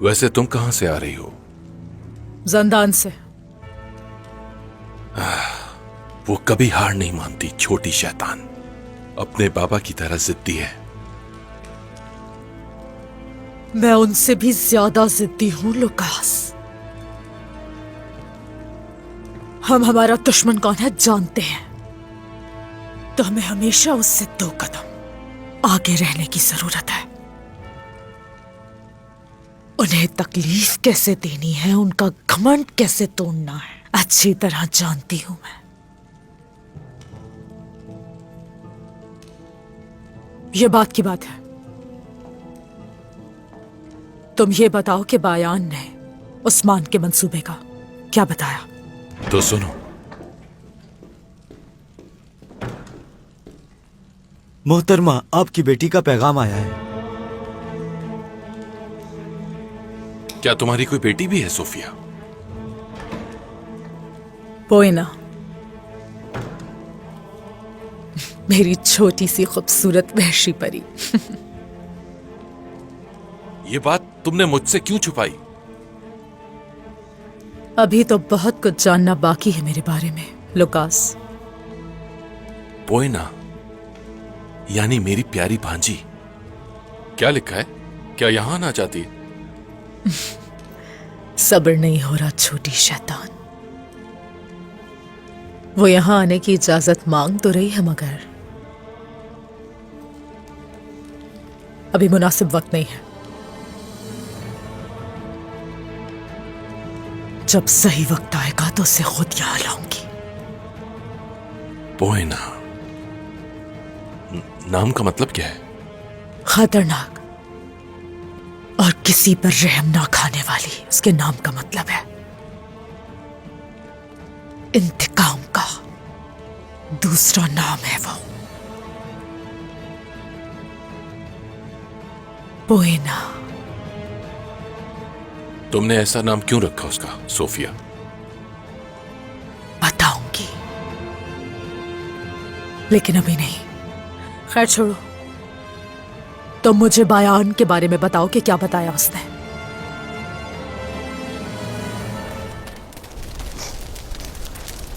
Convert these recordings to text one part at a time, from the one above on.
वैसे तुम कहां से आ रही हो? जंदान से। वो कभी हार नहीं मानती, छोटी शैतान। अपने बाबा की तरह जिद्दी है। मैं उनसे भी ज्यादा जिद्दी हूं लुकास। हम हमारा दुश्मन कौन है जानते हैं, तो हमें हमेशा उससे 2 कदम आगे रहने की जरूरत है। उन्हें तकलीफ कैसे देनी है, उनका घमंड कैसे तोड़ना है, अच्छी तरह जानती हूं मैं। ये बात की बात है। तुम ये बताओ कि बायान ने उस्मान के मंसूबे का क्या बताया? तो सुनो। मोहतरमा, आपकी बेटी का पैगाम आया है। क्या तुम्हारी कोई बेटी भी है सोफिया? पोइना, मेरी छोटी सी खूबसूरत वहशी परी। ये बात तुमने मुझसे क्यों छुपाई? अभी तो बहुत कुछ जानना बाकी है मेरे बारे में लुकास। पोइना यानी मेरी प्यारी भांजी। क्या लिखा है? क्या यहां आना चाहती है? सब्र नहीं हो रहा छोटी शैतान। वो यहां आने की इजाजत मांग तो रही है, मगर अभी मुनासिब वक्त नहीं है। जब सही वक्त आएगा तो उसे खुद यहां लाऊंगी। पोइना नाम का मतलब क्या है? खतरनाक और किसी पर रहम ना खाने वाली, उसके नाम का मतलब है। इंतकाम का दूसरा नाम है वो। पोइना। तुमने ऐसा नाम क्यों रखा उसका, सोफिया? बताऊंगी, लेकिन अभी नहीं। खैर छोड़ो, तो मुझे बायान के बारे में बताओ कि क्या बताया उसने।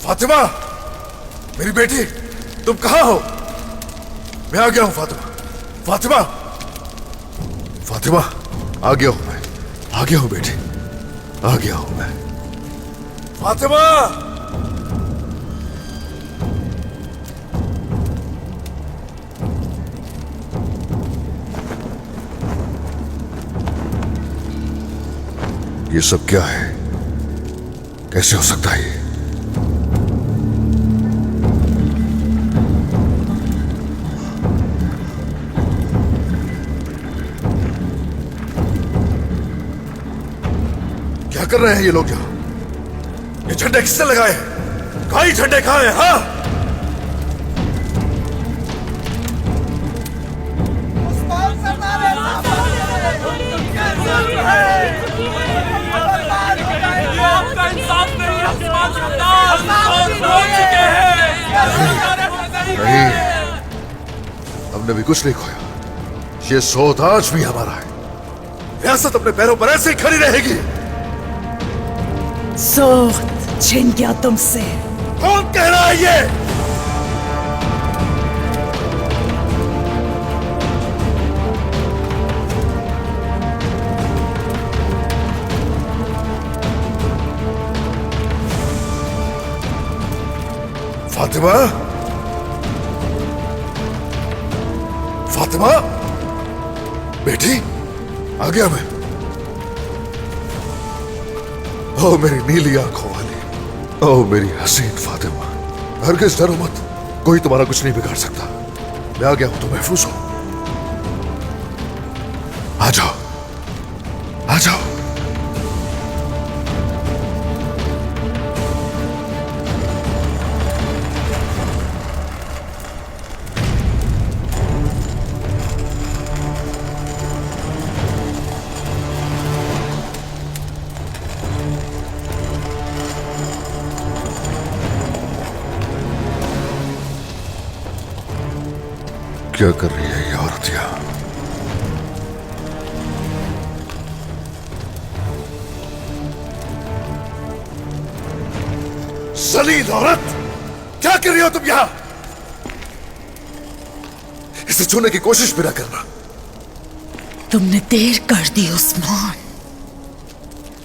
फातिमा, मेरी बेटी, तुम कहां हो? मैं आ गया हूं फातिमा। फातिमा, फातिमा, आ गया हूं मैं। आ गया हूं बेटी, आ गया हूं मैं। फातिमा! ये सब क्या है? कैसे हो सकता है ये? क्या कर रहे हैं ये लोग यहां? ये झंडे किसने लगाए हैं? कहां ये झंडे कहां हैं? हाँ, नहीं, हमने भी कुछ नहीं खोया। ये सोच आज भी हमारा है। रियासत अपने पैरों पर ऐसे ही खड़ी रहेगी। सोच छिन गया तुमसे। कौन कह रहा है ये? फातिमा, फातिमा, बेटी, आ गया मैं। ओ मेरी नीली आंखों वाली, ओ मेरी हसीन फातिमा, हरगिज़ डरो मत, कोई तुम्हारा कुछ नहीं बिगाड़ सकता। मैं आ गया हूं तो महफूज हो। आ जाओ, आ जाओ। क्या कर रही है ये औरत यहां? जलील औरत, क्या कर रही हो तुम यहां? इसे छूने की कोशिश भी ना करना। तुमने देर कर दी उस्मान,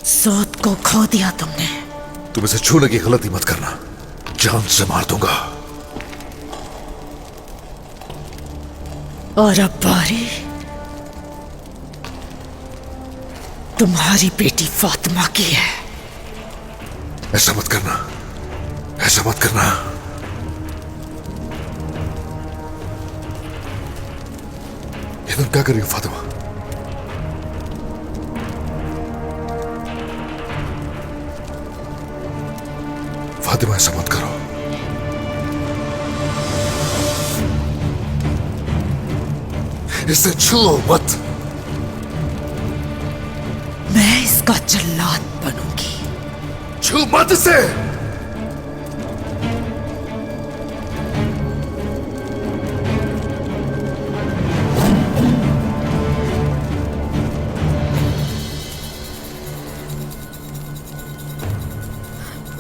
सौत को खो दिया तुमने। तुम इसे छूने की गलती मत करना, जान से मार दूंगा। और अब बारी तुम्हारी बेटी फातिमा की है। ऐसा मत करना, ऐसा मत करना। ये तुम क्या कर रही हो फातिमा? फातिमा, ऐसा मत करो। इसे छुओ मत। मैं इसका जल्लाद बनूंगी। छू मत इसे।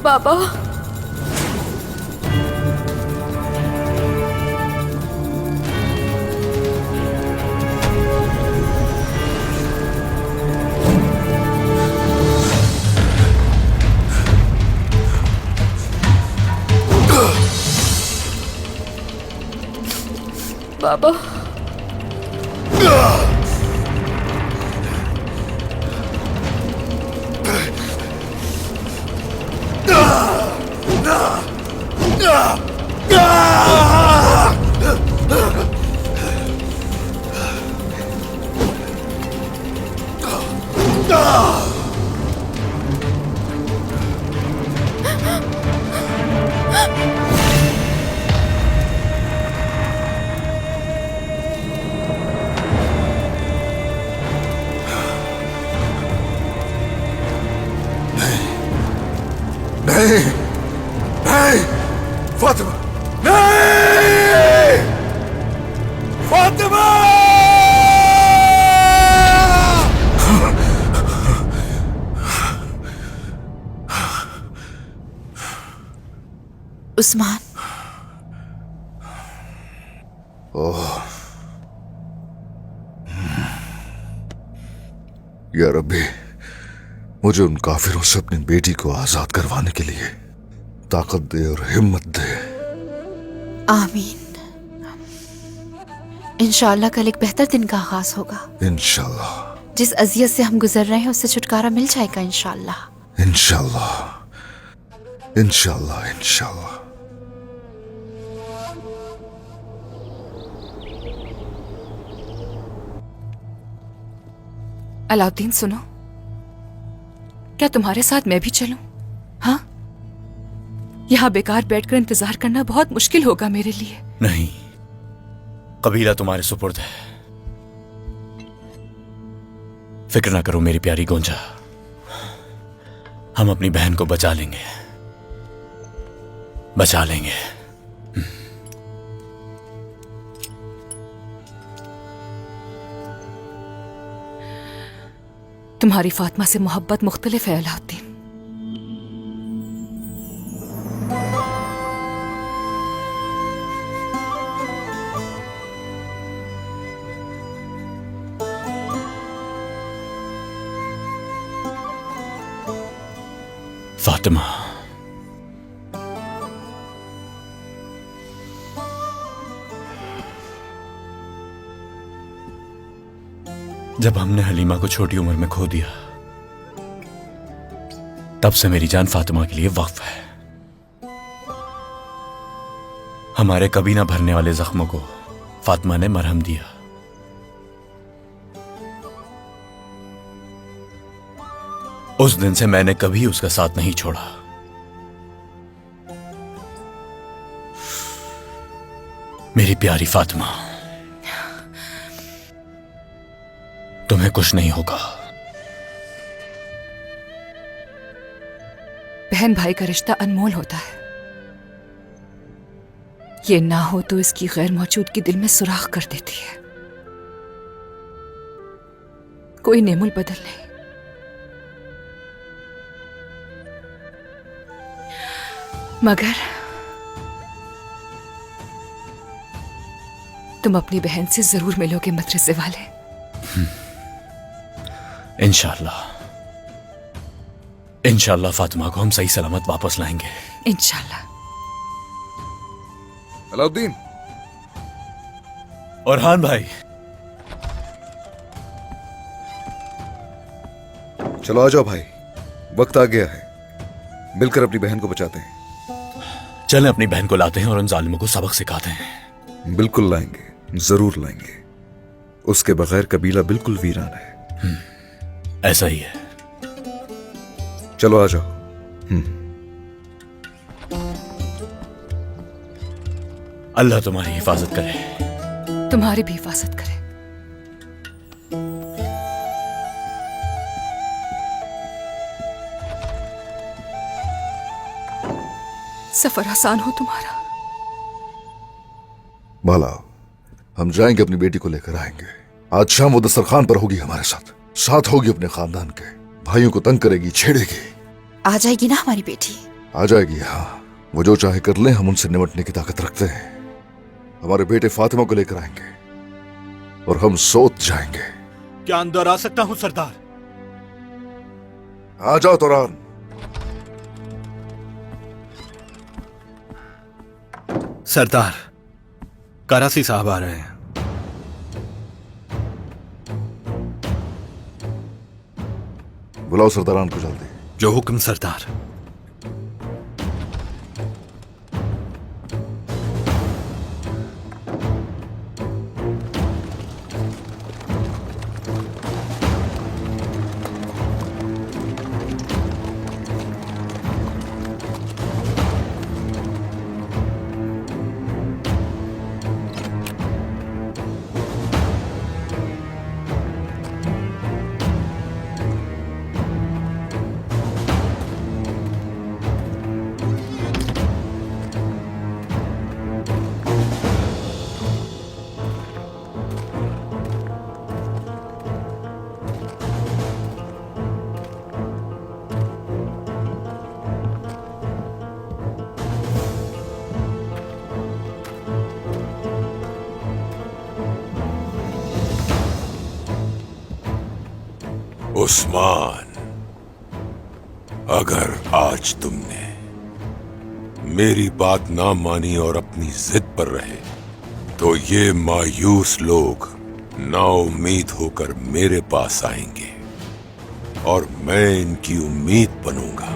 बाबा, बाबा, नहीं, नहीं, फातिमा, नहीं, फातिमा! उस्मान, या रब्बी, मुझे उन काफिरों से अपनी बेटी को आजाद करवाने के लिए ताकत दे और हिम्मत दे। आमीन। इंशाअल्लाह कल एक बेहतर दिन का आगाज होगा। इंशाअल्लाह। जिस अजियत से हम गुजर रहे हैं उससे छुटकारा मिल जाएगा इंशाअल्लाह। इंशाअल्लाह, इंशाअल्लाह, इंशाअल्लाह। अलाउद्दीन, सुनो, क्या तुम्हारे साथ मैं भी चलूं? हाँ, यहां बेकार बैठकर इंतजार करना बहुत मुश्किल होगा मेरे लिए। नहीं, कबीला तुम्हारे सुपुर्द है। फिक्र ना करो मेरी प्यारी गोंजा, हम अपनी बहन को बचा लेंगे, बचा लेंगे। तुम्हारी फातिमा से मोहब्बत मुख्तलिफ है अलाउद्दीन। फातिमा, जब हमने हलीमा को छोटी उम्र में खो दिया, तब से मेरी जान फातिमा के लिए वक्फ है। हमारे कभी ना भरने वाले जख्मों को फातिमा ने मरहम दिया। उस दिन से मैंने कभी उसका साथ नहीं छोड़ा। मेरी प्यारी फातिमा, तुम्हें कुछ नहीं होगा। बहन भाई का रिश्ता अनमोल होता है। ये ना हो तो इसकी गैर मौजूदगी दिल में सुराख कर देती है। कोई नेमुल बदल नहीं। मगर तुम अपनी बहन से जरूर मिलोगे मदरसे वाले। इंशाल्लाह, इंशाल्लाह फातिमा को हम सही सलामत वापस लाएंगे। इंशाल्लाह। अलाउद्दीन, और हान भाई, चलो आ जाओ भाई, वक्त आ गया है, मिलकर अपनी बहन को बचाते हैं। चलें अपनी बहन को लाते हैं और उन जालिमों को सबक सिखाते हैं। बिल्कुल लाएंगे, जरूर लाएंगे। उसके बगैर कबीला बिल्कुल वीरान है। ऐसा ही है। चलो आ जाओ। अल्लाह तुम्हारी हिफाजत करे। तुम्हारी भी हिफाजत करे। सफर आसान हो तुम्हारा। बाला, हम जाएंगे, अपनी बेटी को लेकर आएंगे। आज शाम वो दस्तरखान पर होगी हमारे साथ, साथ होगी अपने खानदान के। भाइयों को तंग करेगी, छेड़ेगी। आ जाएगी ना हमारी बेटी? आ जाएगी, हाँ। वो जो चाहे कर ले, हम उनसे निपटने की ताकत रखते हैं। हमारे बेटे फातिमा को लेकर आएंगे और हम सोच जाएंगे। क्या अंदर आ सकता हूं सरदार? आ जाओ तुरान। सरदार, करासी साहब आ रहे हैं। बुलाओ सरदारान को जल्दी। जो हुक्म सरदार। उस्मान, अगर आज तुमने मेरी बात ना मानी और अपनी जिद पर रहे तो ये मायूस लोग नाउम्मीद होकर मेरे पास आएंगे और मैं इनकी उम्मीद बनूंगा।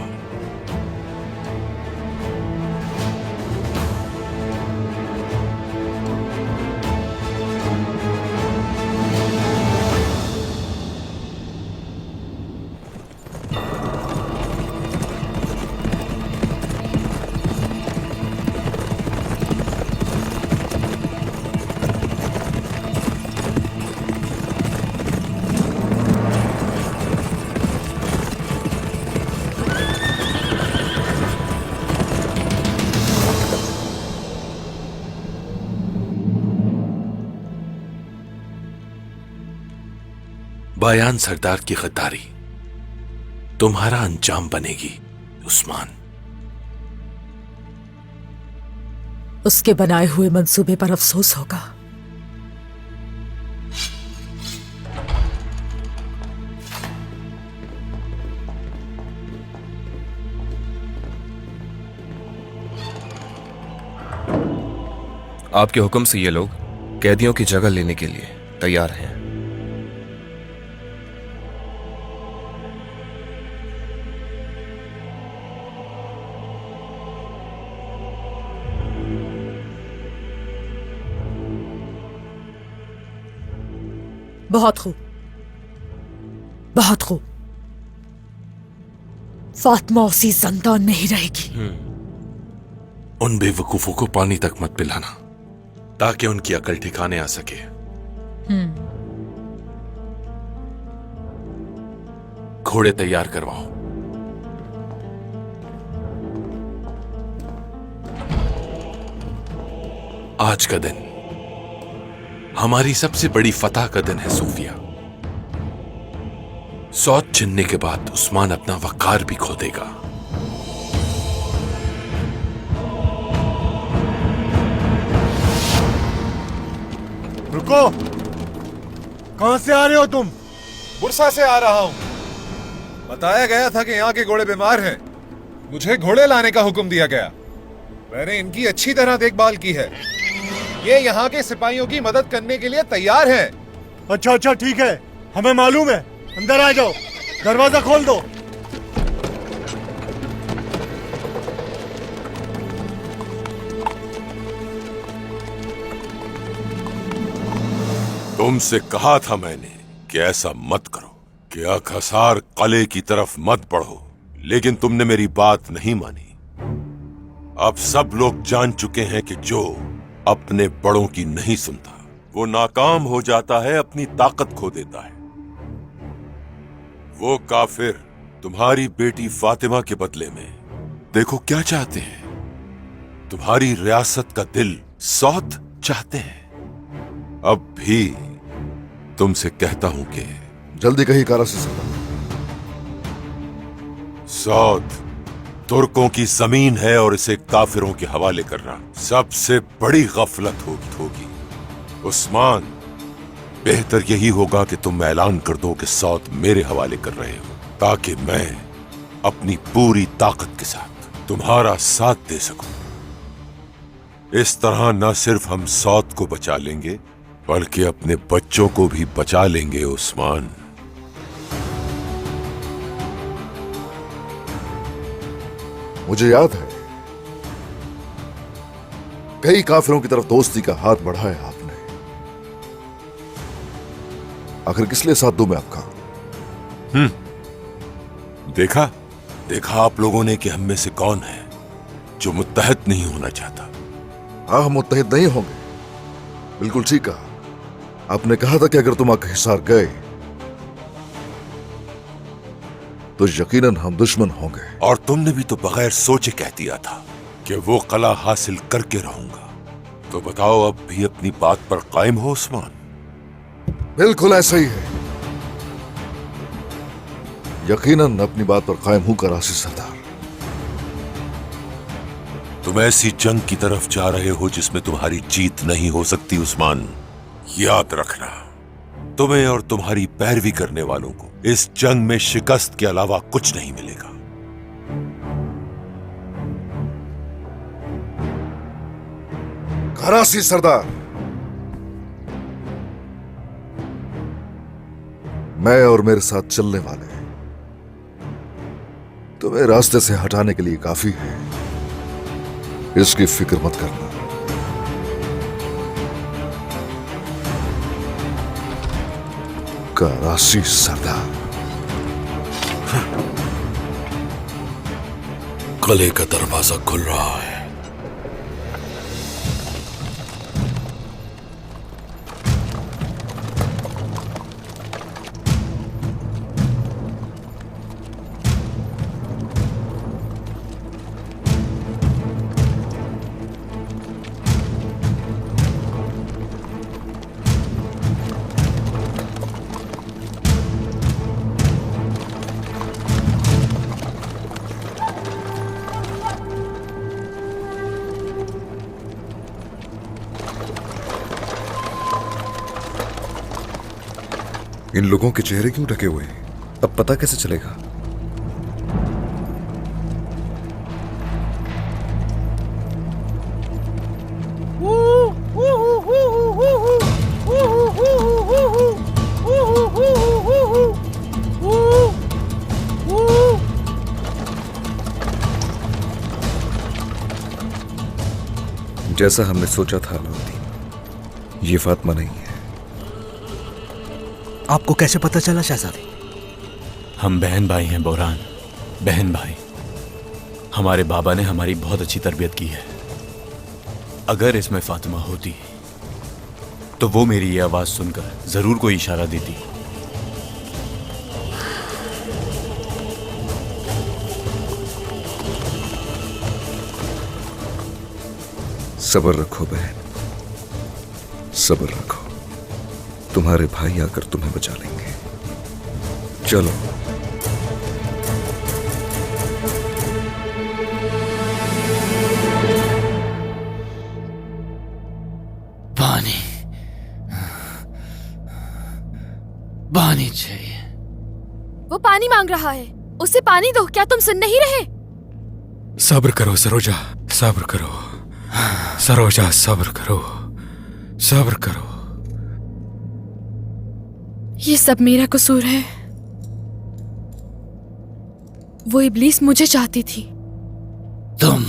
बयान सरदार की गद्दारी तुम्हारा अंजाम बनेगी उस्मान। उसके बनाए हुए मंसूबे पर अफसोस होगा। आपके हुक्म से ये लोग कैदियों की जगह लेने के लिए तैयार हैं। बहुत खूब, बहुत खूब। फातिमा उसी ज़ंदान में ही रहेगी। उन बेवकूफों को पानी तक मत पिलाना ताकि उनकी अकल ठिकाने आ सके। घोड़े तैयार करवाओ। आज का दिन हमारी सबसे बड़ी फतह का दिन है सूफिया। सौत छिनने के बाद उस्मान अपना वकार भी खो देगा। रुको, कहां से आ रहे हो तुम? बुरसा से आ रहा हूं। बताया गया था कि यहाँ के घोड़े बीमार हैं। मुझे घोड़े लाने का हुक्म दिया गया। मैंने इनकी अच्छी तरह देखभाल की है। ये यहाँ के सिपाहियों की मदद करने के लिए तैयार हैं। अच्छा अच्छा ठीक है, हमें मालूम है। अंदर आ जाओ, दरवाजा खोल दो। तुमसे कहा था मैंने कि ऐसा मत करो, कि अखसार कले की तरफ मत बढ़ो, लेकिन तुमने मेरी बात नहीं मानी। अब सब लोग जान चुके हैं कि जो अपने बड़ों की नहीं सुनता वो नाकाम हो जाता है, अपनी ताकत खो देता है। वो काफिर तुम्हारी बेटी फातिमा के बदले में देखो क्या चाहते हैं। तुम्हारी रियासत का दिल सौद चाहते हैं। अब भी तुमसे कहता हूं कि जल्दी कहीं कारासी सरदार। सौद तुर्कों की जमीन है और इसे काफिरों के हवाले करना सबसे बड़ी गफलत होगी। उस्मान, बेहतर यही होगा कि तुम ऐलान कर दो कि सौद मेरे हवाले कर रहे हो, ताकि मैं अपनी पूरी ताकत के साथ तुम्हारा साथ दे सकूं। इस तरह न सिर्फ हम सौद को बचा लेंगे बल्कि अपने बच्चों को भी बचा लेंगे। उस्मान, मुझे याद है कई काफिरों की तरफ दोस्ती का हाथ बढ़ाया आपने। आखिर किस लिए साथ दूं मैं आपका? देखा आप लोगों ने कि हम में से कौन है जो मुत्तहद नहीं होना चाहता। हाँ, हम मुत्तहिद नहीं होंगे। बिल्कुल ठीक कहा आपने। कहा था कि अगर तुम हिसार गए तो यकीनन हम दुश्मन होंगे। और तुमने भी तो बगैर सोचे कह दिया था कि वो कला हासिल करके रहूंगा। तो बताओ, अब भी अपनी बात पर कायम हो उस्मान? बिल्कुल ऐसा ही है। यकीनन अपनी बात पर कायम हूं करासी सरदार। तुम ऐसी जंग की तरफ जा रहे हो जिसमें तुम्हारी जीत नहीं हो सकती उस्मान। याद रखना, तुम्हें और तुम्हारी पैरवी करने वालों को इस जंग में शिकस्त के अलावा कुछ नहीं मिलेगा। करासी सरदार, मैं और मेरे साथ चलने वाले तुम्हें रास्ते से हटाने के लिए काफी है। इसकी फिक्र मत करना। करासी सरदार। कले का दरवाजा खुल रहा है। इन लोगों के चेहरे क्यों ढके हुए हैं? अब पता कैसे चलेगा? जैसा हमने सोचा था अलाउद्दीन, ये फातिमा नहीं है। आपको कैसे पता चला शहजादी? हम बहन भाई हैं बोरान, बहन भाई। हमारे बाबा ने हमारी बहुत अच्छी तरबियत की है। अगर इसमें फातिमा होती तो वो मेरी ये आवाज सुनकर जरूर कोई इशारा देती। सब्र रखो बहन, सब्र रखो। तुम्हारे भाई आकर तुम्हें बचा लेंगे। चलो। पानी। पानी चाहिए। वो पानी मांग रहा है, उसे पानी दो। क्या तुम सुन नहीं रहे? सब्र करो सरोजा, सब्र करो सरोजा, सब्र करो, सब्र करो। ये सब मेरा कसूर है। वो इब्लीस मुझे चाहती थी। तुम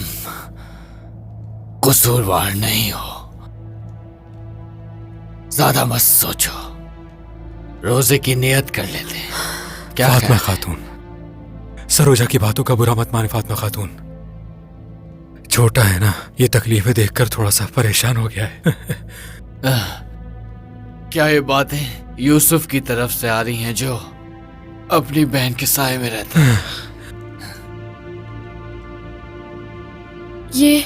कसूरवार नहीं हो। ज्यादा मत सोचो, रोजे की नियत कर लेते हैं। क्या फातिमा खातून, सरोजा की बातों का बुरा मत माने फातिमा खातून। छोटा है ना, ये तकलीफें देखकर थोड़ा सा परेशान हो गया है। क्या ये बातें यूसुफ की तरफ से आ रही हैं जो अपनी बहन के साए में रहते हैं? ये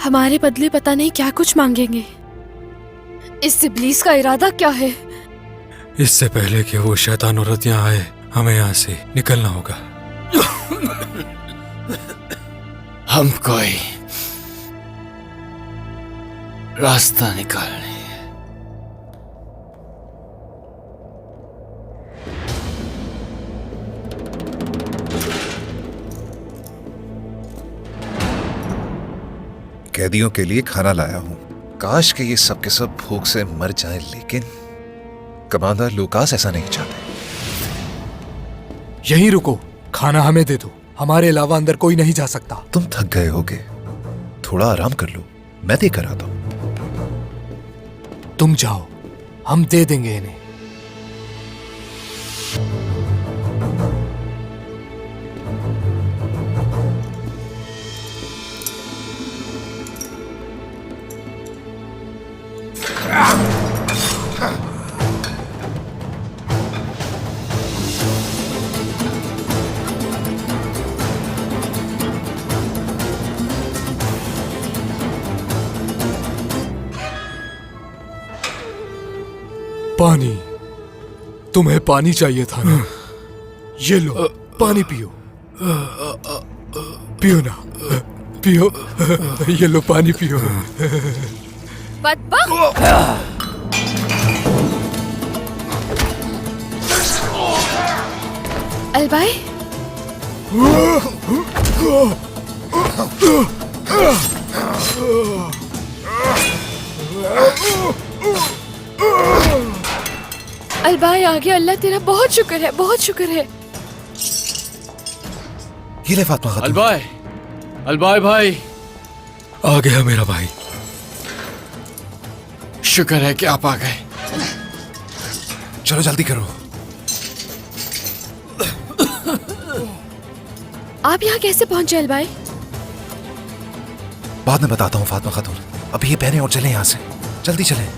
हमारे बदले पता नहीं क्या कुछ मांगेंगे। इस इब्लीस का इरादा क्या है? इससे पहले कि वो शैतान औरत यहाँ आए, हमें यहाँ से निकलना होगा। हम कोई रास्ता निकालने। कैदियों के लिए खाना लाया हूं। काश कि ये सब के सब भूख से मर जाएं, लेकिन कमांडर लूकास ऐसा नहीं चाहते। यहीं रुको, खाना हमें दे दो। हमारे अलावा अंदर कोई नहीं जा सकता। तुम थक गए होगे, थोड़ा आराम कर लो, मैं देकर आता हूं। तुम जाओ, हम दे देंगे इन्हें। पानी, तुम्हें पानी चाहिए था ना? ये लो, पानी पियो। पियो ना, पियो। ये लो पानी पियो। अलबाई, अलबाई आ गया। अल्लाह तेरा बहुत शुक्र है, बहुत शुक्र है। ये ले फातिमा खातून। अलबाई, अलबाई भाई आ गया मेरा भाई। शुक्र है कि आप आ गए। चलो जल्दी करो। आप यहाँ कैसे पहुंचे अलबाई? बाद में बताता हूँ फातिमा खातून, अभी ये पहने और चलें यहाँ से, जल्दी चलें।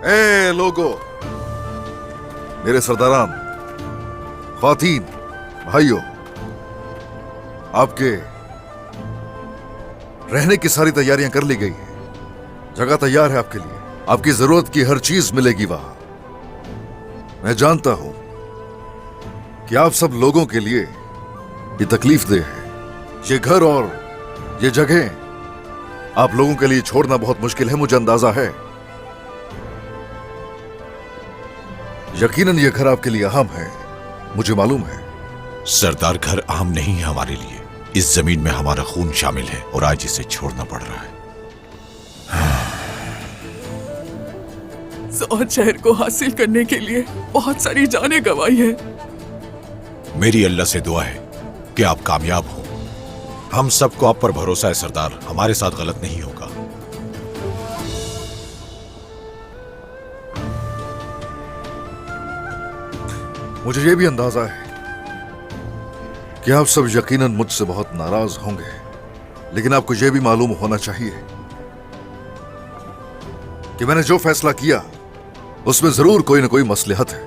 ए लोगो, मेरे सरदारान, ख्वातीन, भाइयों, आपके रहने की सारी तैयारियां कर ली गई हैं। जगह तैयार है आपके लिए। आपकी जरूरत की हर चीज मिलेगी वहां। मैं जानता हूं कि आप सब लोगों के लिए ये तकलीफदेह है। ये घर और ये जगह आप लोगों के लिए छोड़ना बहुत मुश्किल है, मुझे अंदाजा है। यकीनन ये घर आपके लिए अहम है, मुझे मालूम है। सरदार, घर अहम नहीं है हमारे लिए। इस जमीन में हमारा खून शामिल है और आज इसे छोड़ना पड़ रहा है। ज़ौहर शहर को हासिल करने के लिए बहुत सारी जानें गंवाई हैं। मेरी अल्लाह से दुआ है कि आप कामयाब हो। हम सबको आप पर भरोसा है सरदार, हमारे साथ गलत नहीं होगा। मुझे ये भी अंदाजा है कि आप सब यकीनन मुझसे बहुत नाराज होंगे, लेकिन आपको यह भी मालूम होना चाहिए कि मैंने जो फैसला किया उसमें जरूर कोई ना कोई मसलहत है।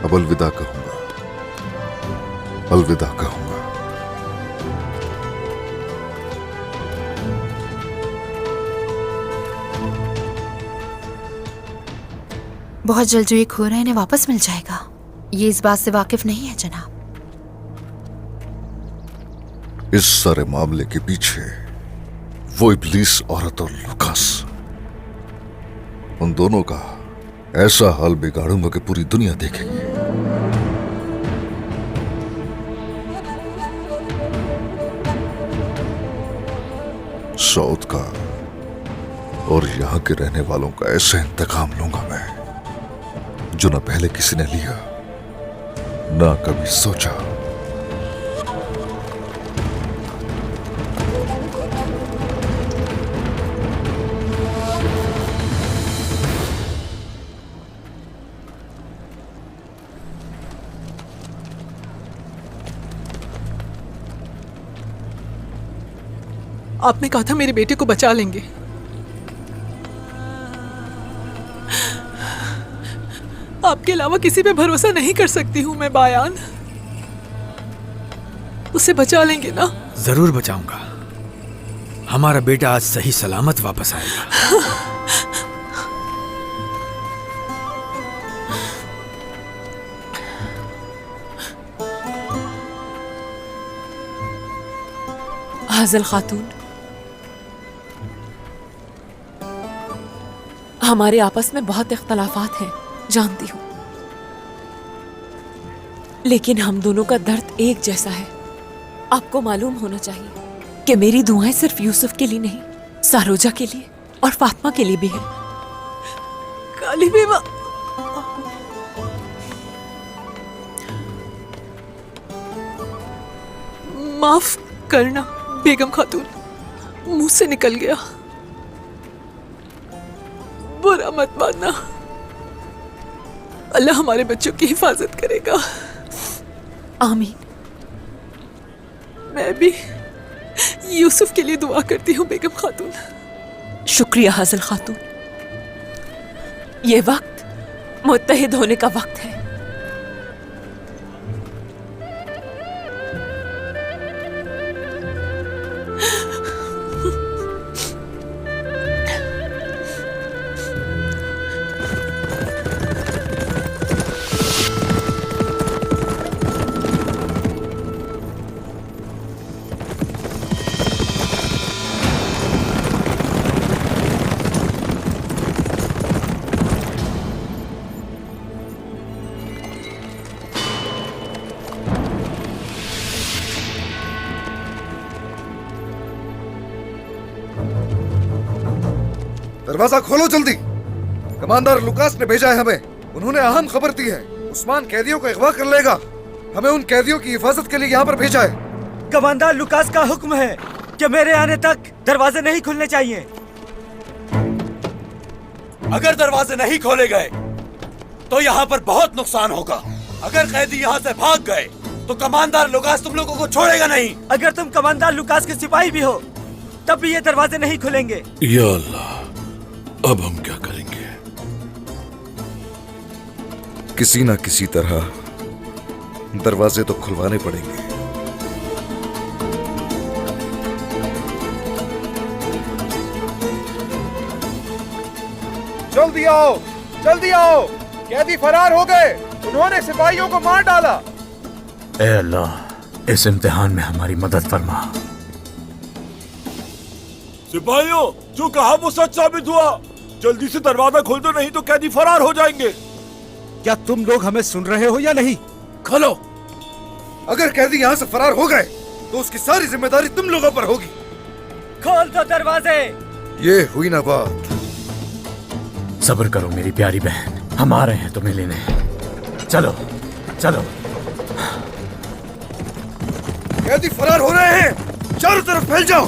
अब अलविदा कहूंगा, अलविदा कहूंगा। बहुत जल्द जो ये खो रहे हैं वापस मिल जाएगा, ये इस बात से वाकिफ नहीं है जनाब। इस सारे मामले के पीछे वो इब्लीस औरत और लुकास, उन दोनों का ऐसा हाल बिगाड़ूंगा कि पूरी दुनिया देखेगी। सऊद का और यहां के रहने वालों का ऐसा इंतकाम लूंगा मैं जो ना पहले किसी ने लिया ना कभी सोचा। आपने कहा था मेरे बेटे को बचा लेंगे। आपके अलावा किसी पे भरोसा नहीं कर सकती हूँ मैं बायान। उसे बचा लेंगे ना? जरूर बचाऊंगा। हमारा बेटा आज सही सलामत वापस आएगा। हाजिल खातून, हमारे आपस में बहुत इख्तलाफात हैं, जानती हूँ, लेकिन हम दोनों का दर्द एक जैसा है। आपको मालूम होना चाहिए कि मेरी दुआएं सिर्फ यूसुफ के लिए नहीं, सारोजा के लिए और फातिमा के लिए भी है। काली बेवा, माफ करना बेगम खातून, मुंह से निकल गया, बुरा मत मानना। अल्लाह हमारे बच्चों की हिफाजत करेगा, आमीन। मैं भी यूसुफ के लिए दुआ करती हूँ बेगम खातून। शुक्रिया हाजिल खातून, ये वक्त मुत्तहिद होने का वक्त है। दरवाजा खोलो जल्दी, कमांडर लुकास ने भेजा है हमें। उन्होंने अहम खबर दी है, उस्मान कैदियों को अगवा कर लेगा। हमें उन कैदियों की हिफाजत के लिए यहाँ पर भेजा है। कमांडर लुकास का हुक्म है कि मेरे आने तक दरवाजे नहीं खुलने चाहिए। अगर दरवाजे नहीं खोले गए तो यहाँ पर बहुत नुकसान होगा। अगर कैदी यहाँ से भाग गए तो कमांडर लुकास तुम लोगों को छोड़ेगा नहीं। अगर तुम कमांडर लुकास के सिपाही भी हो तब भी ये दरवाजे नहीं खुलेंगे। या अल्लाह, अब हम क्या करेंगे? किसी ना किसी तरह दरवाजे तो खुलवाने पड़ेंगे। जल्दी आओ, जल्दी आओ, कैदी फरार हो गए, उन्होंने सिपाहियों को मार डाला। ए अल्लाह, इस इम्तिहान में हमारी मदद फरमा। सिपाहियों, जो कहा वो सच साबित हुआ। जल्दी से दरवाजा खोल दो, नहीं तो कैदी फरार हो जाएंगे। क्या तुम लोग हमें सुन रहे हो या नहीं? खोलो। अगर कैदी यहाँ से फरार हो गए तो उसकी सारी जिम्मेदारी तुम लोगों पर होगी। खोल दो दरवाजे। ये हुई ना बात। सब्र करो मेरी प्यारी बहन, हम आ रहे हैं तुम्हें लेने। चलो चलो। कैदी फरार हो रहे हैं, चारों तरफ फैल जाओ।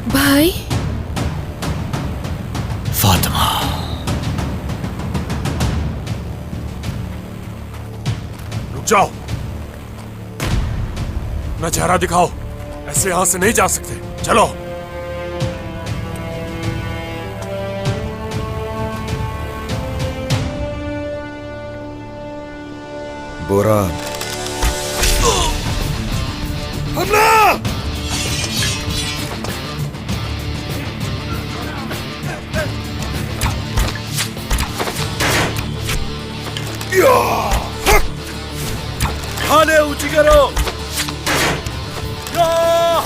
भाई फातिमा, रुक जाओ, अपना चेहरा दिखाओ। ऐसे यहां से नहीं जा सकते, चलो। बोरान, हमला! खाने ऊंची करो। या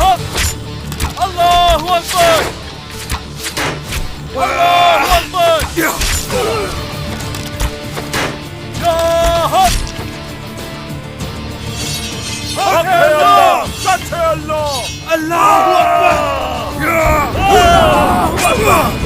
हक! अल्लाहु अकबर! अल्लाहु अकबर! या हक! हक है अल्लाह! सच है अल्लाह! अल्लाहु अकबर! अल्लाहु अकबर!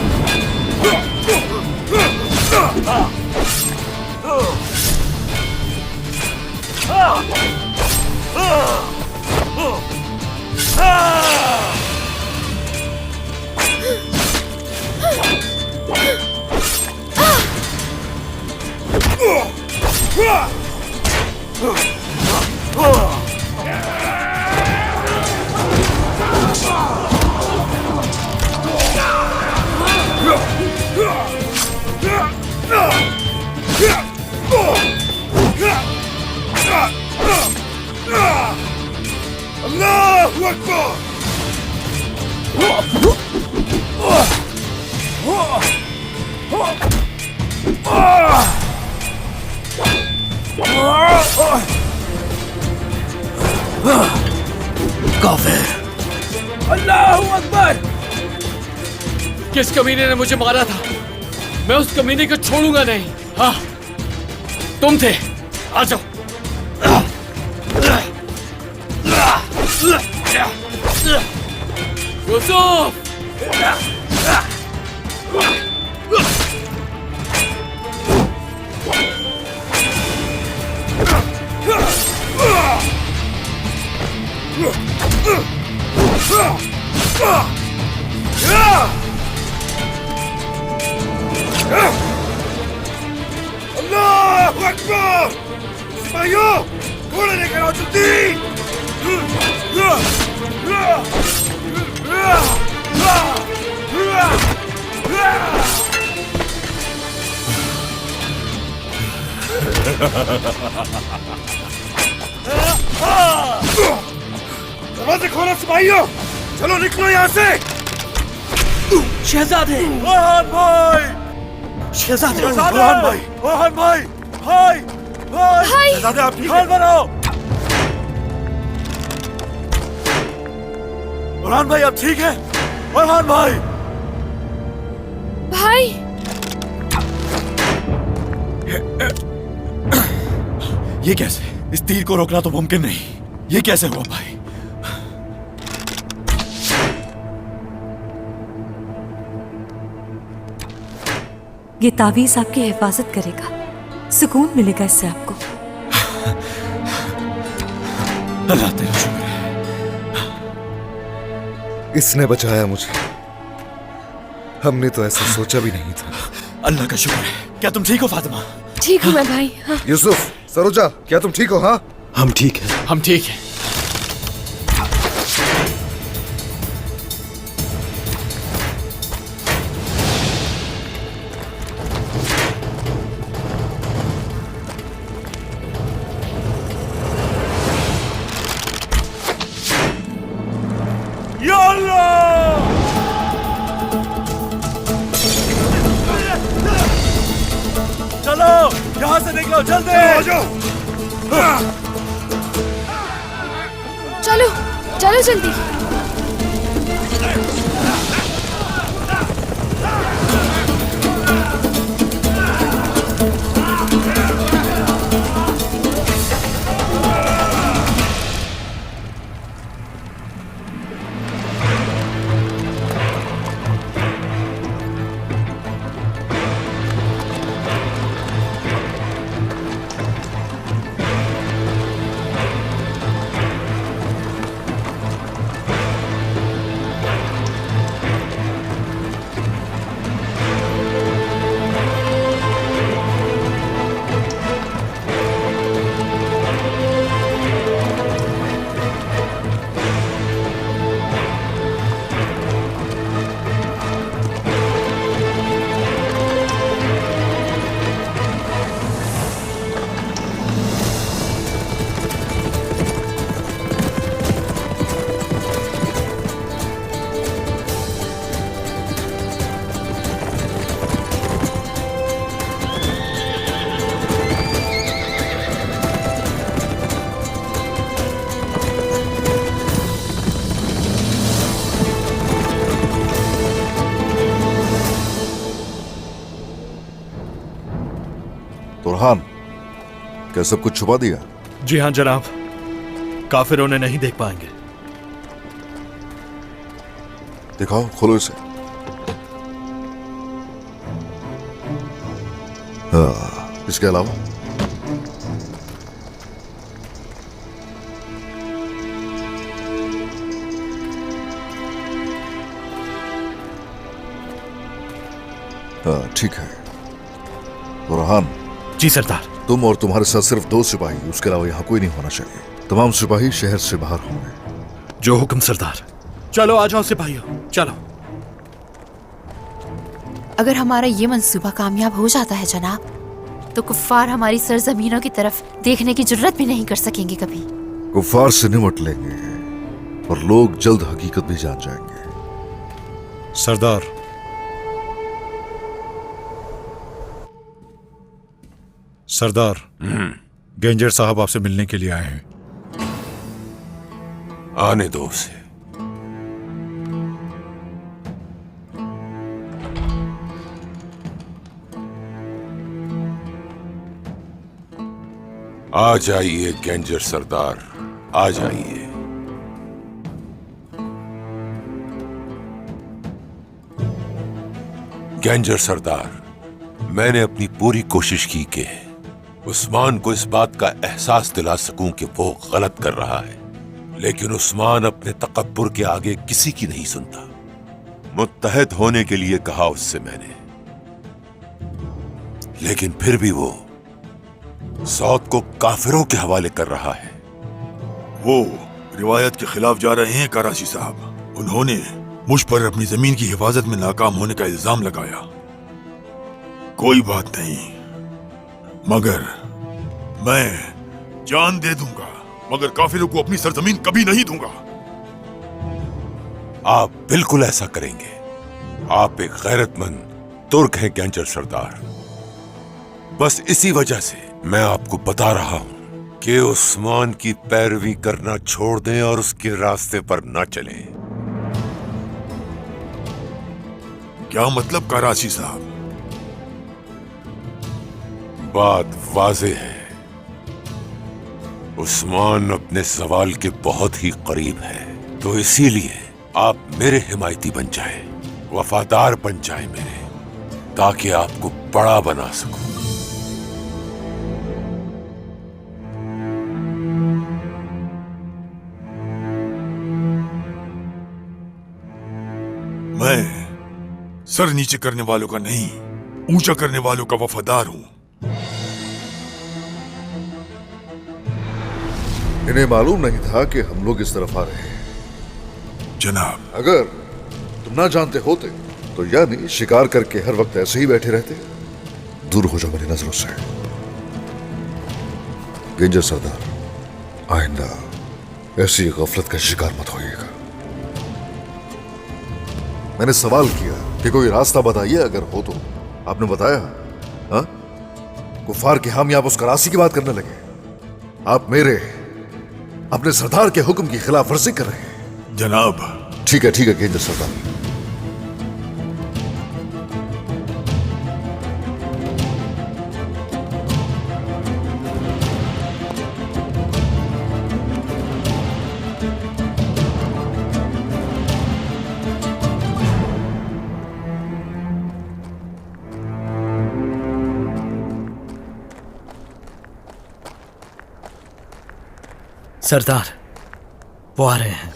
अल्लाहु अकबर! काफिर! अल्लाहु अकबर! किस कमीने ने मुझे मारा था? मैं उस कमीने को छोड़ूंगा नहीं। हाँ, तुम थे। आ जाओ। यूसुफ! अल्लाहु अकबर! सिपाहियों, घोड़े लेकर आओ जल्दी! दरवाजे खोलो सिपाहियों! चलो निकलो यहाँ से! शहजादे! बुरहान भाई! शहजादे! बुरहान भाई! बुरहान भाई! भाई! भाई! शहजादे आप ठीक हाल बनाओ! बुरहान भाई आप ठीक है? बुरहान भाई! भाई! ये कैसे? इस तीर को रोकना तो मुमकिन नहीं। ये कैसे हुआ भाई? ये तावीज आपकी हिफाजत करेगा, सुकून मिलेगा इससे आपको। अल्लाह तेरा शुक्र है। इसने बचाया मुझे। हमने तो ऐसा सोचा भी नहीं था। अल्लाह का शुक्र है। क्या तुम ठीक हो फातिमा? ठीक हूँ मैं भाई। हाँ। यूसुफ, सरोजा, क्या तुम ठीक हो? हाँ, हम ठीक हैं। हम ठीक हैं। या अल्लाह! चलो यहाँ से निकलो जल्दी! आ जाओ! चलो चलो जल्दी। तुरहान, क्या सब कुछ छुपा दिया? जी हाँ जनाब, काफिर उन्हें नहीं देख पाएंगे। दिखाओ, खोलो इसे। हाँ, इसके अलावा हाँ, ठीक है। तुरहान जी सरदार। तुम और तुम्हारे साथ सिर्फ 2 सिपाही, उसके अलावा यहाँ कोई नहीं होना चाहिए। तमाम सिपाही शहर से बाहर होंगे। जो हुक्म सरदार। चलो आ जाओ सिपाहियों, चलो। अगर हमारा ये मंसूबा कामयाब हो जाता है जनाब, तो कुफ्फार हमारी सरजमीनों की तरफ देखने की जुर्रत भी नहीं कर सकेंगे कभी। कुफ्फार से निमट लेंगे और लोग जल्द हकीकत भी जान जाएंगे। सरदार, सरदार, गेंजर साहब आपसे मिलने के लिए आए हैं। आने दो उसे। आ जाइए गेंजर सरदार, आ जाइए। गेंजर सरदार, मैंने अपनी पूरी कोशिश की कि उस्मान को इस बात का एहसास दिला सकूं कि वो गलत कर रहा है, लेकिन उस्मान अपने तकब्बुर के आगे किसी की नहीं सुनता। मुत्तहद होने के लिए कहा उससे मैंने, लेकिन फिर भी वो सौद को काफिरों के हवाले कर रहा है। वो रिवायत के खिलाफ जा रहे हैं कराची साहब। उन्होंने मुझ पर अपनी जमीन की हिफाजत में नाकाम होने का इल्जाम लगाया। कोई बात नहीं, मगर मैं जान दे दूंगा, मगर काफिरों को अपनी सरजमीन कभी नहीं दूंगा। आप बिल्कुल ऐसा करेंगे। आप एक गैरतमंद तुर्क हैं गेंजर सरदार। बस इसी वजह से मैं आपको बता रहा हूं कि उस्मान की पैरवी करना छोड़ दें और उसके रास्ते पर न चलें। क्या मतलब कराची साहब? बात वाज़े है। उस्मान अपने सवाल के बहुत ही करीब है, तो इसीलिए आप मेरे हिमायती बन जाएं, वफादार बन जाएं मेरे, ताकि आपको बड़ा बना सकूं। मैं सर नीचे करने वालों का नहीं, ऊंचा करने वालों का वफादार हूं। इन्हें मालूम नहीं था कि हम लोग इस तरफ आ रहे हैं। जनाब, अगर तुम ना जानते होते तो यानी शिकार करके हर वक्त ऐसे ही बैठे रहते। दूर हो जाओ मेरी नजरों से। गेंजर सरदार, आइंदा ऐसी गफलत का शिकार मत होइएगा। मैंने सवाल किया कि कोई रास्ता बताइए, अगर हो तो। आपने बताया। हाँ, कुफार के हम आप उस करासी की बात करने लगे। आप मेरे अपने सरदार के हुक्म की खिलाफ वर्जी कर रहे हैं। जनाब, ठीक है केंद्र सरदार। सरदार, वो आ रहे हैं।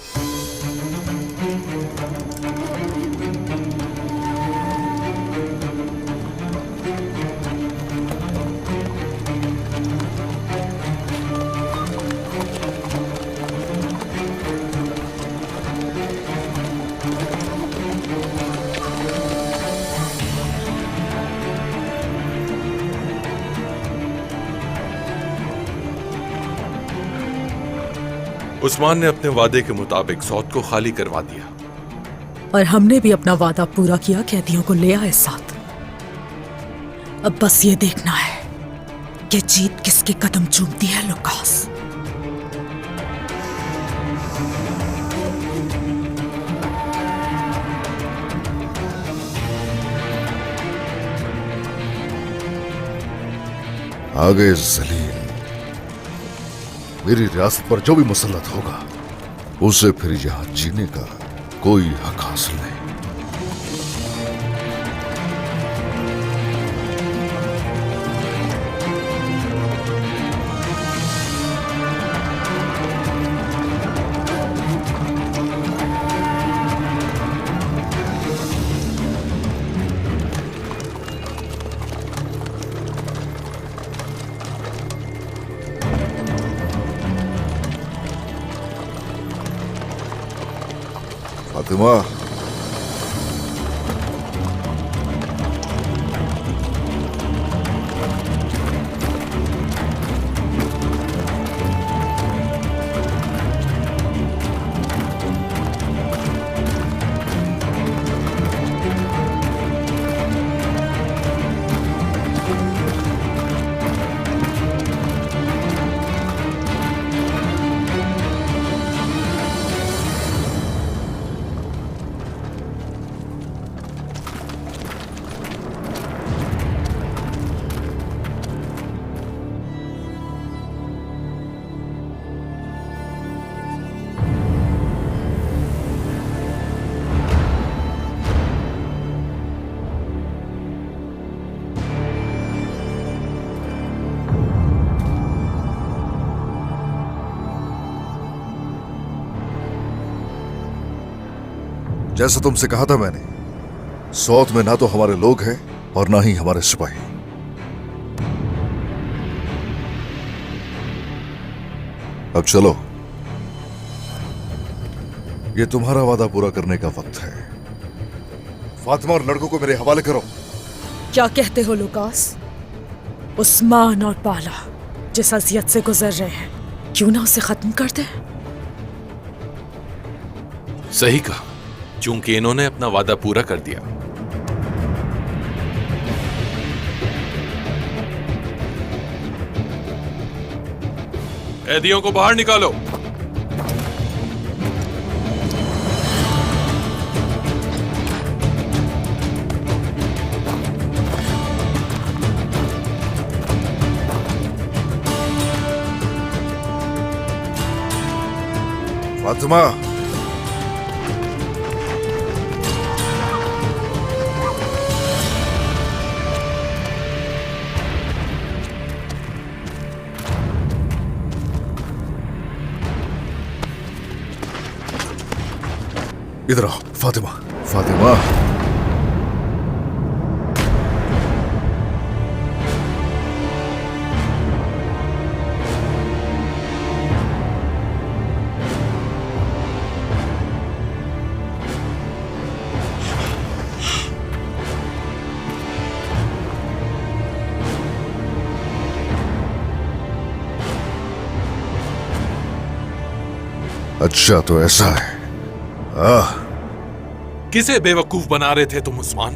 उस्मान ने अपने वादे के मुताबिक सौद को खाली करवा दिया और हमने भी अपना वादा पूरा किया, कैदियों को ले आए साथ। अब बस ये देखना है कि जीत किसके कदम चूमती है लुकास। आगे जलील, मेरी रियासत पर जो भी मुसल्लत होगा उसे फिर यहां जीने का कोई हक हासिल नहीं। फातिमा, जैसा तुमसे कहा था मैंने, सौत में ना तो हमारे लोग हैं और ना ही हमारे सिपाही। अब चलो, ये तुम्हारा वादा पूरा करने का वक्त है। फातिमा और लड़कों को मेरे हवाले करो। क्या कहते हो लुकास? उस्मान और पाला जिस अजियत से गुजर रहे हैं, क्यों ना उसे खत्म कर दे? सही कहा, चूंकि इन्होंने अपना वादा पूरा कर दिया। कैदियों को बाहर निकालो। फातिमा, इधर आओ। फातिमा, फातिमा, अच्छा तो ऐसा है। किसे बेवकूफ बना रहे थे तुम उस्मान?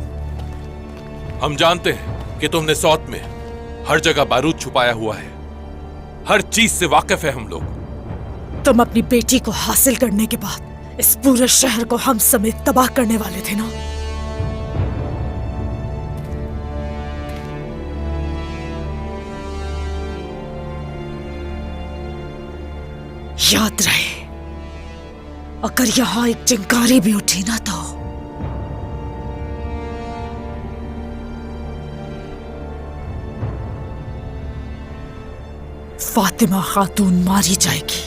हम जानते हैं कि तुमने सौत में हर जगह बारूद छुपाया हुआ है। हर चीज से वाकिफ है हम लोग। तुम अपनी बेटी को हासिल करने के बाद इस पूरे शहर को हम समेत तबाह करने वाले थे ना? याद रहे, अगर यहां एक चिंगारी भी उठी ना तो फातिमा खातून मारी जाएगी।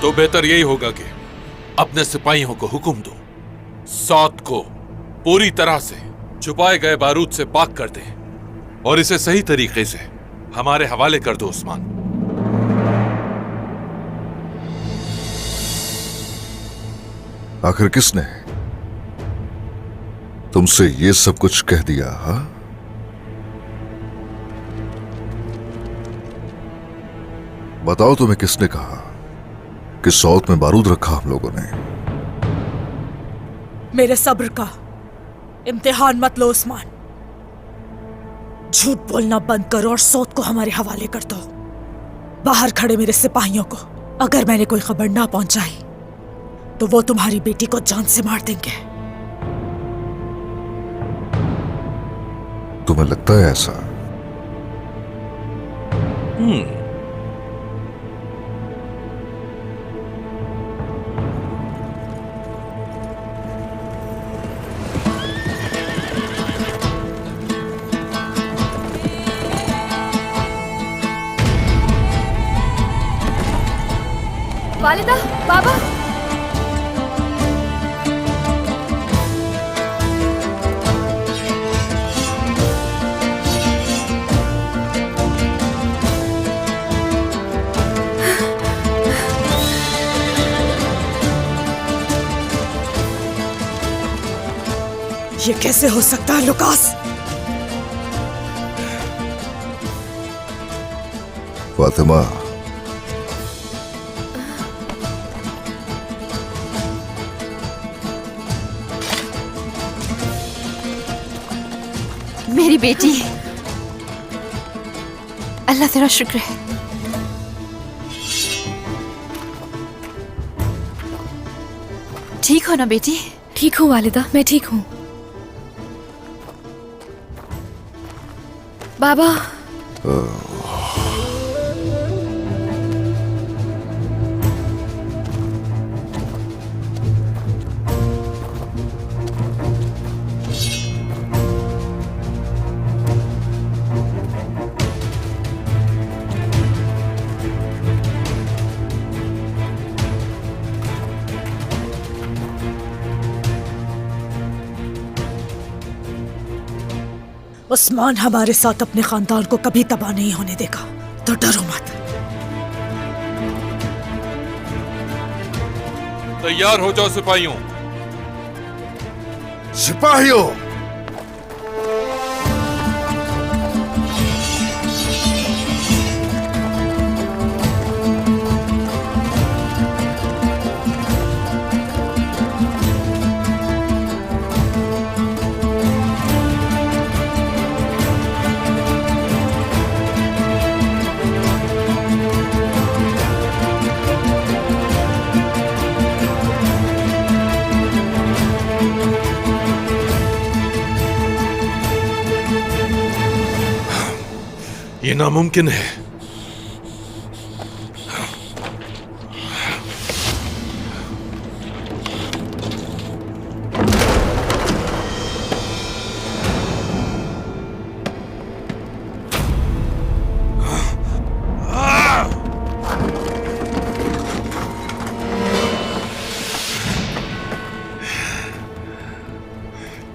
तो बेहतर यही होगा कि अपने सिपाहियों को हुक्म दो, सौत को पूरी तरह से छुपाए गए बारूद से पाक कर दें और इसे सही तरीके से हमारे हवाले कर दो उस्मान। आखिर किसने तुमसे ये सब कुछ कह दिया? हा? बताओ, तुम्हें किसने कहा कि सौत में बारूद रखा हम लोगों ने? मेरे सब्र का इम्तिहान मत लो उस्मान। झूठ बोलना बंद करो और सौत को हमारे हवाले कर दो। बाहर खड़े मेरे सिपाहियों को अगर मैंने कोई खबर ना पहुंचाई तो वो तुम्हारी बेटी को जान से मार देंगे। तुम्हें लगता है ऐसा? वालिदा, बाबा, ये कैसे हो सकता है लुकास? फातिमा, मेरी बेटी, अल्लाह तेरा शुक्र है। ठीक हो ना बेटी? ठीक हूँ वालिदा, मैं ठीक हूँ। बाबा, उस्मान हमारे साथ अपने खानदान को कभी तबाह नहीं होने देगा, तो डरो मत। तैयार हो जाओ सिपाहियों। सिपाहियों, ये नामुमकिन है।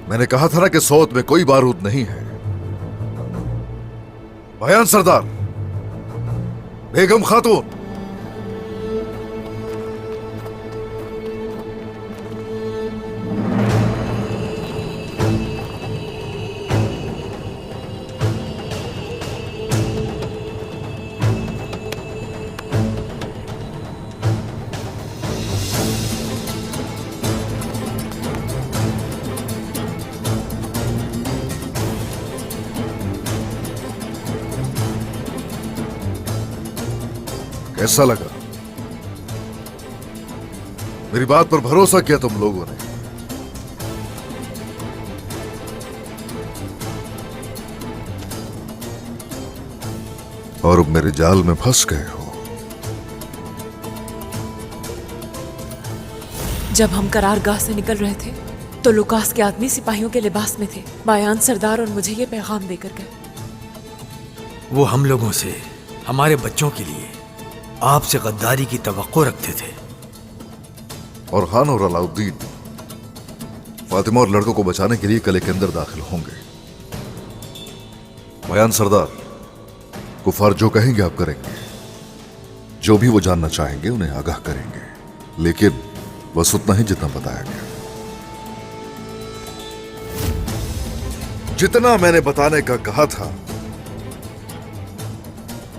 मैंने कहा था ना कि सौत में कोई बारूद नहीं है। बयान सरदार, बेगम खातून, कैसा लगा? मेरी बात पर भरोसा किया तुम लोगों ने। और अब मेरे जाल में फंस गए हो। जब हम करारगाह से निकल रहे थे तो लुकास के आदमी सिपाहियों के लिबास में थे। बयान सरदार और मुझे ये पैगाम देकर गए। वो हम लोगों से हमारे बच्चों के लिए आपसे गद्दारी की तवक्को रखते थे। और खान और अलाउद्दीन फातिमा और लड़कों को बचाने के लिए किले के अंदर दाखिल होंगे। बयान सरदार, कुफार जो कहेंगे आप करेंगे। जो भी वो जानना चाहेंगे उन्हें आगाह करेंगे, लेकिन बस उतना ही जितना बताया गया। जितना मैंने बताने का कहा था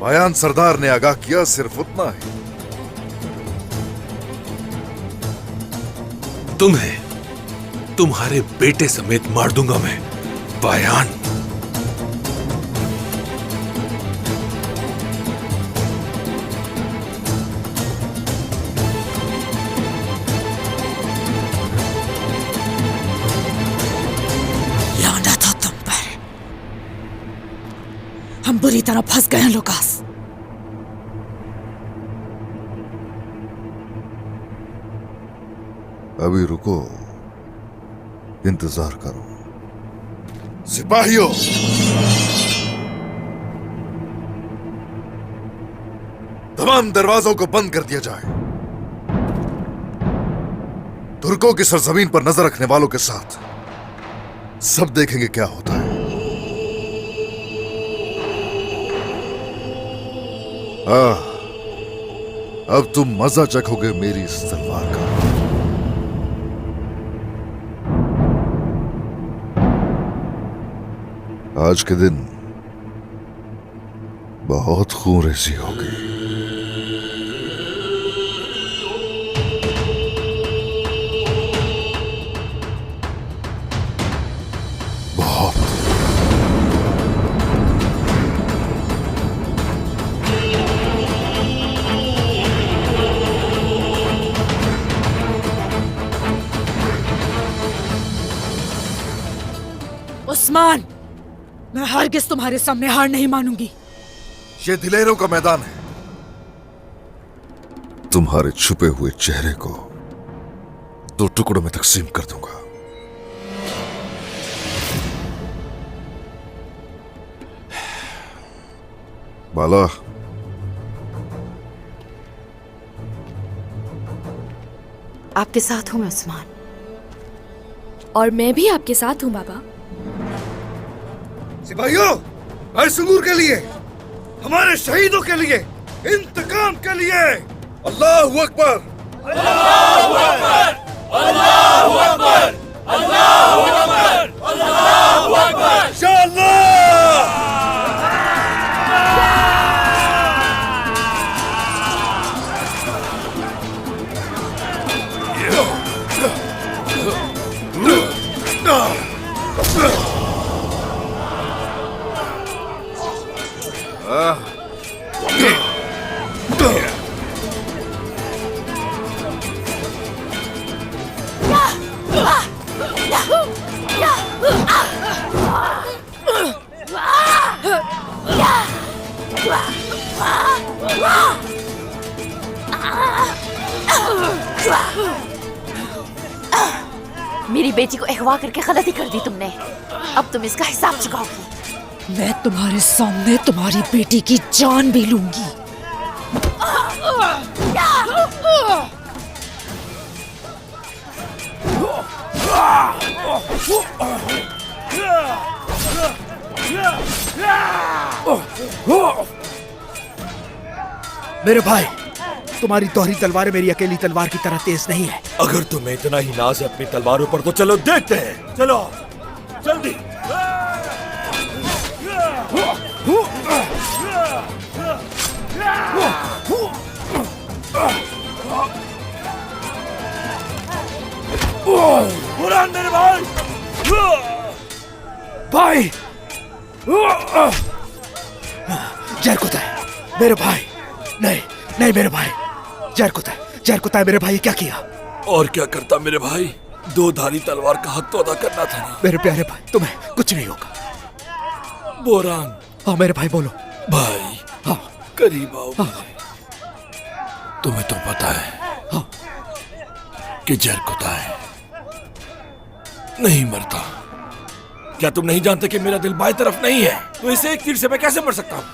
बयान सरदार ने आगाह किया, सिर्फ उतना ही। तुम्हें तुम्हारे बेटे समेत मार दूंगा मैं, बयान। लानत हो तुम पर। हम बुरी तरह फंस गए हैं लुकास। अभी रुको, इंतजार करो। सिपाहियों, तमाम दरवाजों को बंद कर दिया जाए। तुर्कों की सरजमीन पर नजर रखने वालों के साथ सब देखेंगे क्या होता है। अब तुम मजा चखोगे मेरी इस तलवार का। आज के दिन बहुत खूनरेजी होगी। बहुत। उस्मान, मैं हरगिज़ तुम्हारे सामने हार नहीं मानूंगी। ये दिलेरों का मैदान है। तुम्हारे छुपे हुए चेहरे को 2 टुकड़ों में तकसीम कर दूंगा। बाला, आपके साथ हूं मैं उस्मान। और मैं भी आपके साथ हूं बाबा। सिपाहियों, बरसुगूर के लिए, हमारे शहीदों के लिए, इंतकाम के लिए, अल्लाहू अकबर, अल्लाहू अकबर, अल्लाहू अकबर, अल्लाहू अकबर, अल्लाहू अकबर, इंशाअल्लाह। मेरी बेटी को अगवा करके गलती कर दी तुमने। अब तुम इसका हिसाब चुकाओगी। मैं तुम्हारे सामने तुम्हारी बेटी की जान भी लूंगी। मेरे भाई, तुम्हारी दोहरी तलवारें मेरी अकेली तलवार की तरह तेज नहीं है। अगर तुम्हें इतना ही नाज है अपनी तलवारों पर तो चलो देखते हैं। चलो जल्दी। बुरान मेरे भाई। भाई जरकुता है मेरे भाई। नहीं नहीं मेरे भाई, जरकुता है मेरे भाई। क्या किया? और क्या करता मेरे भाई, दो धारी तलवार का हक तो अदा करना था ना। मेरे प्यारे भाई, तुम्हें कुछ नहीं होगा। बोरान। हाँ मेरे भाई बोलो। भाई हाँ करीब आओ। हाँ। तुम्हें तो पता है हाँ। कि जरकुता है नहीं मरता। क्या तुम नहीं जानते कि मेरा दिल बाएं तरफ नहीं है, तो इसे एक तीर से मैं कैसे मर सकता हूँ?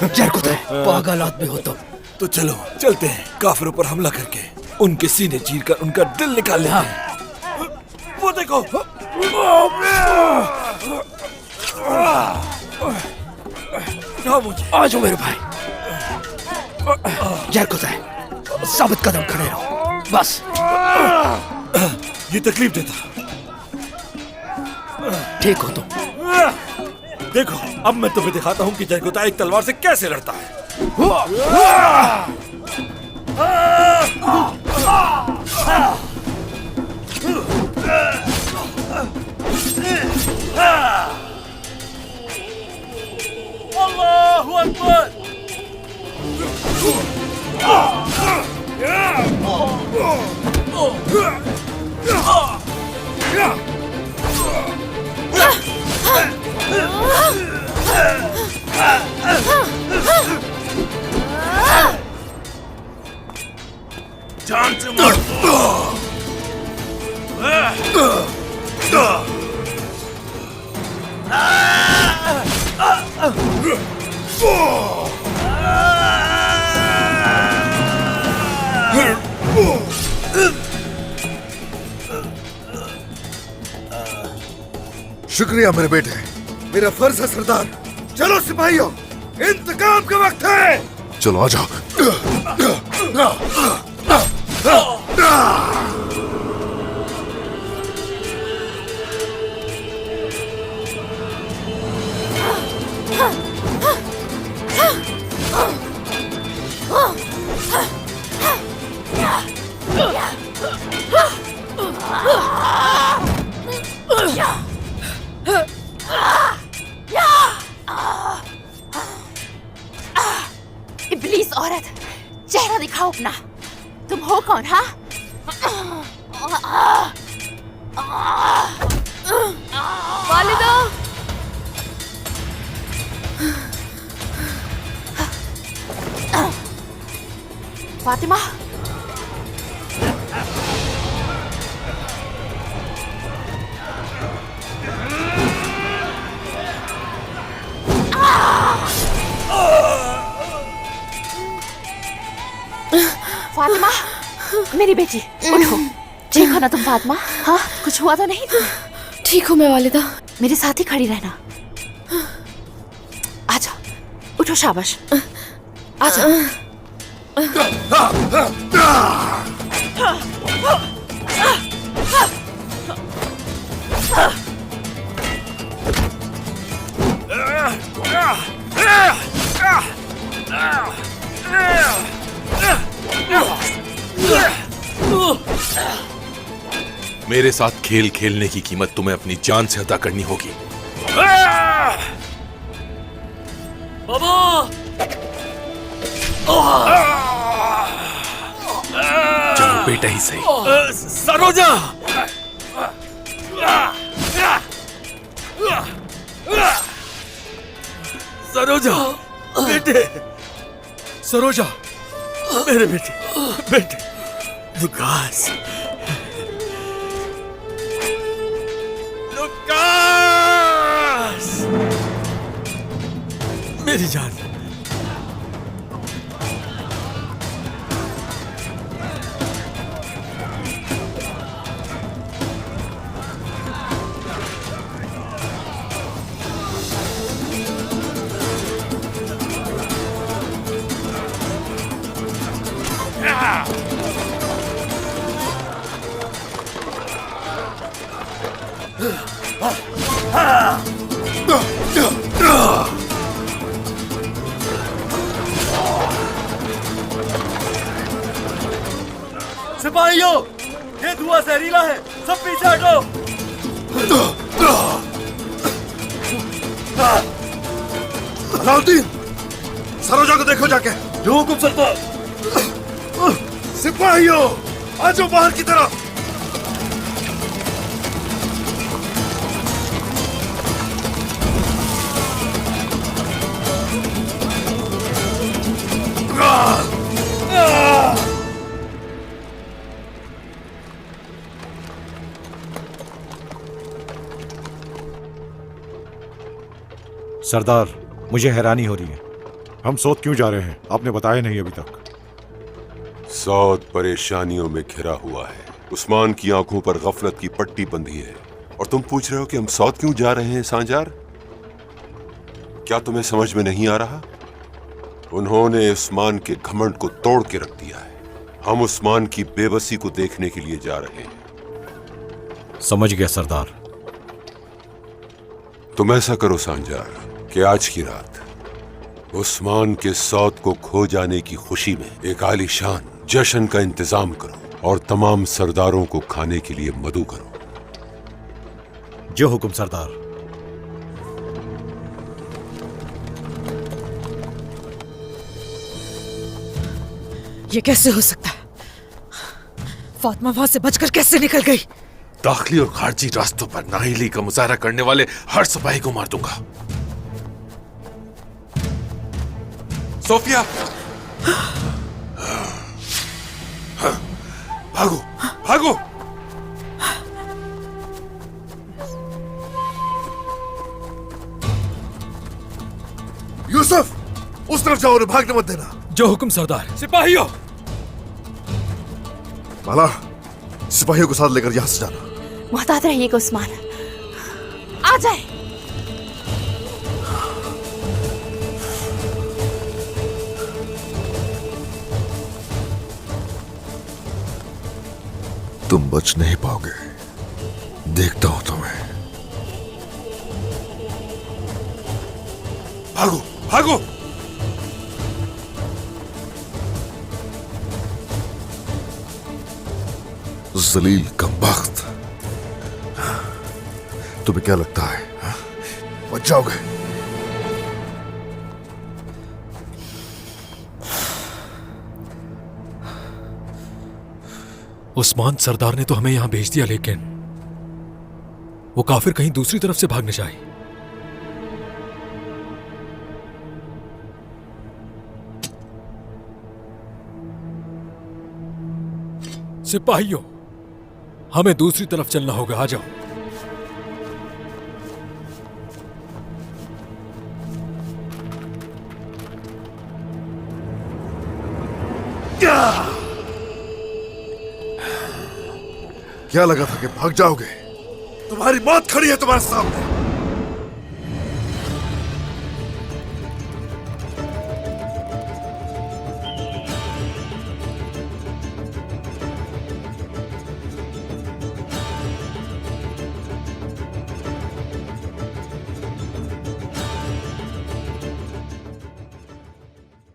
जरकुता है, पागल आदमी हो तुम। तो चलो चलते हैं, काफिरों पर हमला करके उनके सीने चीर कर उनका दिल निकाल लेते हैं। वो देखो। आ जाओ मेरे भाई। जरकुता है, साबित कदम खड़े रहो बस। ये तकलीफ देता। ठीक हो तुम। देखो अब मैं तुम्हें दिखाता हूँ कि जरकुता एक तलवार से कैसे लड़ता है। अल्लाहू अकबर। जान से मार। शुक्रिया मेरे बेटे, मेरा फर्ज है सरदार। चलो सिपाहियों, इंतकाम का वक्त है। चलो आ जाओ। इब्लीस औरत, चेहरा दिखाओ अपना। तुम हो कौन? हाँ वालिदा। फातिमा, फातिमा मेरी बेटी, उठो। ठीक हो ना तुम फातिमा? हाँ कुछ हुआ तो नहीं? ठीक हूँ मैं वालिदा। मेरे साथ ही खड़ी रहना। आजा, उठो। शाबाश, आजा। मेरे साथ खेल खेलने की कीमत तुम्हें अपनी जान से अदा करनी होगी। बाबा! चलो बेटा ही सही। सरोजा! सरोजा बेटे, सरोजा मेरे बेटे लुकास, लुकास मेरी जान। सिपाहियों, ये धुआं जहरीला है, सब पीछे हटो। अलाउद्दीन, सरोजा को देखो जाके। जो हुकुम सरदार। सिपाहियों, आ जाओ बाहर की तरफ। सरदार, मुझे हैरानी हो रही है। हम सौद क्यों जा रहे हैं? आपने बताया नहीं अभी तक। सौद परेशानियों में घिरा हुआ है। उस्मान की आंखों पर गफलत की पट्टी बंधी है और तुम पूछ रहे हो कि हम सौद क्यों जा रहे हैं सांजार? क्या तुम्हें समझ में नहीं आ रहा? उन्होंने उस्मान के घमंड को तोड़ के रख दिया है। हम उस्मान की बेबसी को देखने के लिए जा रहे हैं। समझ गया सरदार। तुम ऐसा करो सांजार कि आज की रात उस्मान के सौद को खो जाने की खुशी में एक आलीशान जश्न का इंतजाम करो और तमाम सरदारों को खाने के लिए मदऊ करो। जो हुक्म सरदार। ये कैसे हो सकता है? फातिमा वहां से बचकर कैसे निकल गई? दाखिली और खारजी रास्तों पर नाहिली का मुजाहरा करने वाले हर सिपाही को मार दूंगा। सोफिया, भागो भागो। यूसुफ, उस तरफ जाओ, भागने मत देना। जो हुक्म सरदार। सिपाहियों, माला, सिपाहियों को साथ लेकर यहां से जाना। मुहतात रहिएगा उस्मान, आ जाए। तुम बच नहीं पाओगे, देखता हूं तुम्हें। भागो भागो। जलील कमबख्त, तुम्हें क्या लगता है बच जाओगे? उस्मान सरदार ने तो हमें यहां भेज दिया, लेकिन वो काफिर कहीं दूसरी तरफ से भागने जाए। सिपाहियों, हमें दूसरी तरफ चलना होगा। आ जाओ। क्या लगा था कि भाग जाओगे? तुम्हारी मौत खड़ी है तुम्हारे सामने।